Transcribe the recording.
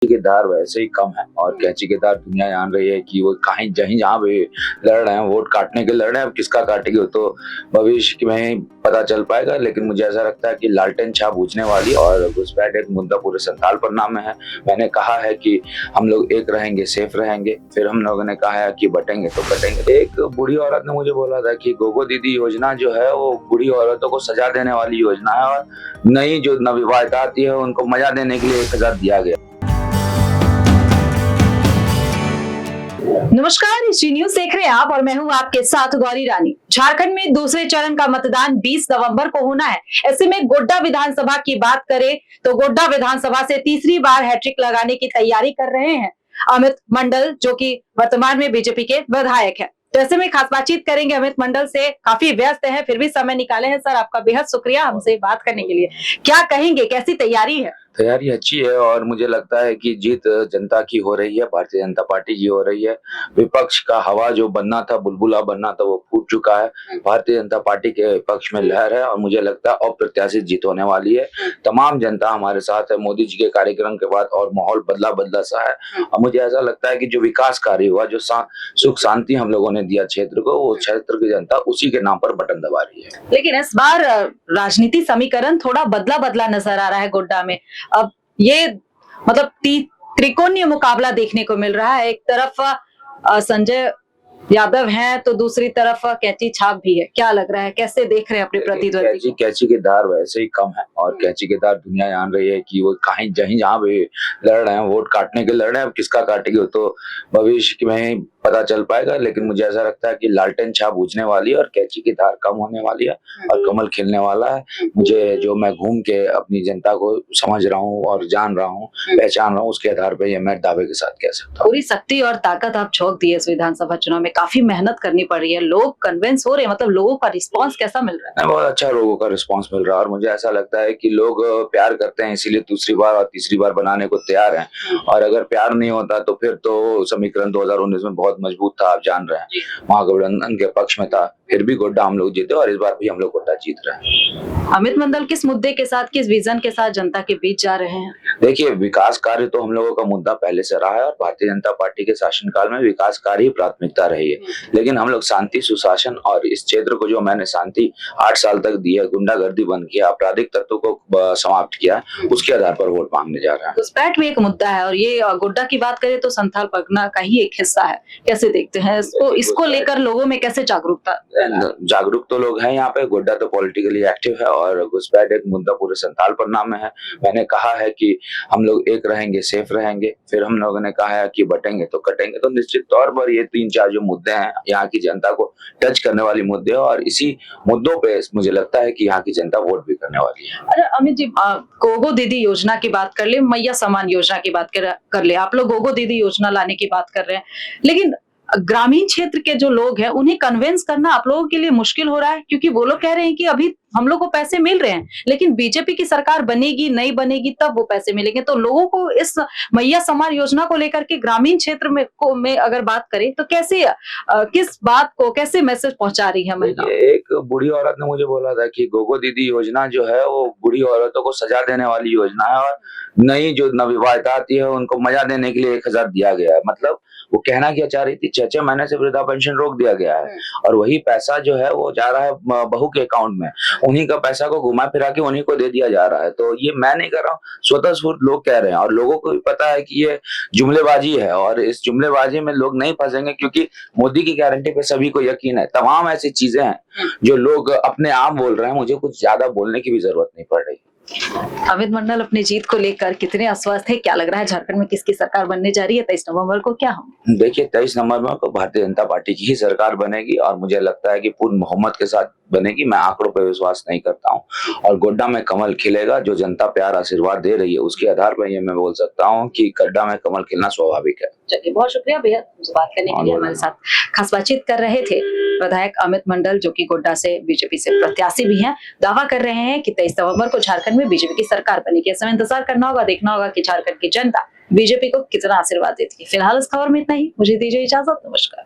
के धार वैसे ही कम है और कैंची के धार दुनिया जान रही है कि वो कहीं जहीं जहाँ भी लड़ रहे हैं, वोट काटने के लड़ रहे हैं। अब किसका काटेंगे वो तो भविष्य में ही पता चल पाएगा, लेकिन मुझे ऐसा लगता है कि लालटेन छाप बुझने वाली और घुसपैठ एक मुद्दा पूरे संथाल पर नाम है। मैंने कहा है कि हम लोग एक रहेंगे, सेफ रहेंगे, फिर हम लोगों ने कहा है कि बटेंगे तो कटेंगे। एक बूढ़ी औरत ने मुझे बोला था कि गोगो दीदी योजना जो है वो बूढ़ी औरतों को सजा देने वाली योजना है और नई जो नवविवाहिता आती है उनको मजा देने के लिए 1000 दिया गया। नमस्कार, जी न्यूज देख रहे हैं आप और मैं हूं आपके साथ गौरी रानी। झारखंड में दूसरे चरण का मतदान 20 नवंबर को होना है। ऐसे में गोड्डा विधानसभा की बात करें तो गोड्डा विधानसभा से तीसरी बार हैट्रिक लगाने की तैयारी कर रहे हैं अमित मंडल, जो कि वर्तमान में बीजेपी के विधायक है। तो ऐसे में खास बातचीत करेंगे अमित मंडल से। काफी व्यस्त हैं, फिर भी समय निकाले हैं। सर, आपका बेहद शुक्रिया हमसे बात करने के लिए। क्या कहेंगे, कैसी तैयारी है? तैयारी अच्छी है और मुझे लगता है कि जीत जनता की हो रही है, भारतीय जनता पार्टी की हो रही है। विपक्ष का हवा जो बनना था, बुलबुला बनना था, वो फूट चुका है। भारतीय जनता पार्टी के पक्ष में लहर है और मुझे लगता है अप्रत्याशित जीत होने वाली है। तमाम जनता हमारे साथ है। मोदी जी के कार्यक्रम के बाद और माहौल बदला बदला सा है और मुझे ऐसा लगता है कि जो विकास कार्य हुआ, जो सुख शांति हम लोगों ने दिया क्षेत्र को, वो क्षेत्र की जनता उसी के नाम पर बटन दबा रही है। लेकिन इस बार राजनीति समीकरण थोड़ा बदला बदला नजर आ रहा है गोड्डा में। अब ये मतलब त्रिकोणीय मुकाबला देखने को मिल रहा है। एक तरफ संजय यादव हैं तो दूसरी तरफ कैंची छाप भी है। क्या लग रहा है, कैसे देख रहे हैं अपने प्रतिद्वंदी? कैंची के धार वैसे ही कम है और कैंची के धार दुनिया जान रही है कि वो कहीं जहीं जहाँ भी लड़ रहे हैं, वोट काटने के लड़ रहे हैं। अब किसका काटेंगे वो तो भविष्य में ही पता चल पाएगा, लेकिन मुझे ऐसा लगता है कि लालटेन छाप बुझने वाली है और कैंची की धार कम होने वाली है और कमल खिलने वाला है। मुझे जो मैं घूम के अपनी जनता को समझ रहा हूँ और जान रहा हूँ, पहचान रहा हूँ, उसके आधार पर यह मैं दावे के साथ कह सकता हूँ। पूरी शक्ति और ताकत आप झोंक दी है इस विधानसभा चुनाव में। काफी मेहनत करनी पड़ रही है। लोग कन्विंस हो रहे हैं, मतलब लोगों का रिस्पांस कैसा मिल रहा है? बहुत अच्छा लोगों का रिस्पांस मिल रहा है और मुझे ऐसा लगता है कि लोग प्यार करते हैं, इसीलिए दूसरी बार और तीसरी बार बनाने को तैयार हैं। और अगर प्यार नहीं होता तो फिर तो समीकरण 2019 में बहुत मजबूत था, आप जान रहे हैं, महागठबंधन के पक्ष में था, फिर भी गोड्डा हम लोग जीते और इस बार भी हम लोग गोड्डा जीत रहे हैं। अमित मंडल किस मुद्दे के साथ, किस विजन के साथ जनता के बीच जा रहे हैं? देखिए, विकास कार्य तो हम लोगों का मुद्दा पहले से रहा है और भारतीय जनता पार्टी के शासनकाल में विकास कार्य ही प्राथमिकता रही है। लेकिन हम लोग शांति, सुशासन और इस क्षेत्र को जो मैंने शांति 8 साल तक दी है, गुंडागर्दी बंद किया, आपराधिक तत्वों को समाप्त किया, उसके आधार पर वोट मांगने जा रहे हैं। घुसपैठ भी एक मुद्दा है और ये गोड्डा की बात करें तो संथाल परगना का ही एक हिस्सा है। कैसे देखते हैं इसको लेकर लोगों में कैसे जागरूक तो लोग हैं यहाँ पे। गोड्डा तो पॉलिटिकली एक्टिव है और घुसपैठ एक मुद्दा पूरे संथाल पर नाम है। मैंने कहा है कि हम लोग एक रहेंगे, सेफ रहेंगे, फिर हम लोगों ने कहा है कि बटेंगे तो कटेंगे। तो निश्चित तौर पर ये 3-4 जो मुद्दे हैं, यहाँ की जनता को टच करने वाली मुद्दे और इसी मुद्दों पे मुझे लगता है कि यहाँ की जनता वोट भी करने वाली है। अरे अमित जी, गोगो दीदी योजना की बात कर ले, मैया समान योजना की बात कर ले, आप लोग गोगो दीदी योजना लाने की बात कर रहे हैं, लेकिन ग्रामीण क्षेत्र के जो लोग हैं उन्हें कन्विंस करना आप लोगों के लिए मुश्किल हो रहा है, क्योंकि वो लोग कह रहे हैं कि अभी हम लोग को पैसे मिल रहे हैं, लेकिन बीजेपी की सरकार बनेगी, नहीं बनेगी, तब वो पैसे मिलेंगे। तो लोगों को इस मैया समान योजना को लेकर के ग्रामीण क्षेत्र में अगर बात करें तो कैसे किस बात को कैसे मैसेज पहुंचा रही है महिला? एक बूढ़ी औरत ने मुझे बोला था कि गोगो दीदी योजना जो है वो बूढ़ी औरतों को सजा देने वाली योजना है और नई जो नवविवाहिता आती है उनको मजा देने के लिए 1000 दिया गया है। मतलब वो कहना क्या चाह रही थी, 6-6 महीने से वृद्धा पेंशन रोक दिया गया है और वही पैसा जो है वो जा रहा है बहू के अकाउंट में। उन्हीं का पैसा को घुमा फिरा के उन्हीं को दे दिया जा रहा है। तो ये मैं नहीं कर रहा हूँ, स्वतः स्फूर्त लोग कह रहे हैं और लोगों को भी पता है कि ये जुमलेबाजी है और इस जुमलेबाजी में लोग नहीं फंसेंगे, क्योंकि मोदी की गारंटी पे सभी को यकीन है। तमाम ऐसी चीजें हैं जो लोग अपने आप बोल रहे हैं, मुझे कुछ ज्यादा बोलने की भी जरूरत नहीं पड़ रही। अमित मंडल अपनी जीत को लेकर कितने आश्वस्त है? क्या लग रहा है झारखंड में किसकी सरकार बनने जा रही है 23 नवंबर को? क्या हम देखिए, 23 नवंबर को भारतीय जनता पार्टी की ही सरकार बनेगी और मुझे लगता है कि पूर्ण बहुमत के साथ बनेगी। मैं आंकड़ों पर विश्वास नहीं करता हूँ और गोड्डा में कमल खिलेगा। जो जनता प्यार आशीर्वाद दे रही है उसके आधार पर ये मैं बोल सकता हूँ कि गोड्डा में कमल खिलना स्वाभाविक है। चलिए, बहुत शुक्रिया भैया मुझसे बात करने के लिए। हमारे साथ खास बातचीत कर रहे थे विधायक अमित मंडल, जो कि गोड्डा से बीजेपी से प्रत्याशी भी हैं। दावा कर रहे हैं कि 23 नवंबर को झारखंड में बीजेपी की सरकार बनेगी। इस समय इंतजार करना होगा, देखना होगा कि झारखंड की जनता बीजेपी को कितना आशीर्वाद देती है। फिलहाल इस खबर में इतना ही। मुझे दीजिए इजाजत। नमस्कार।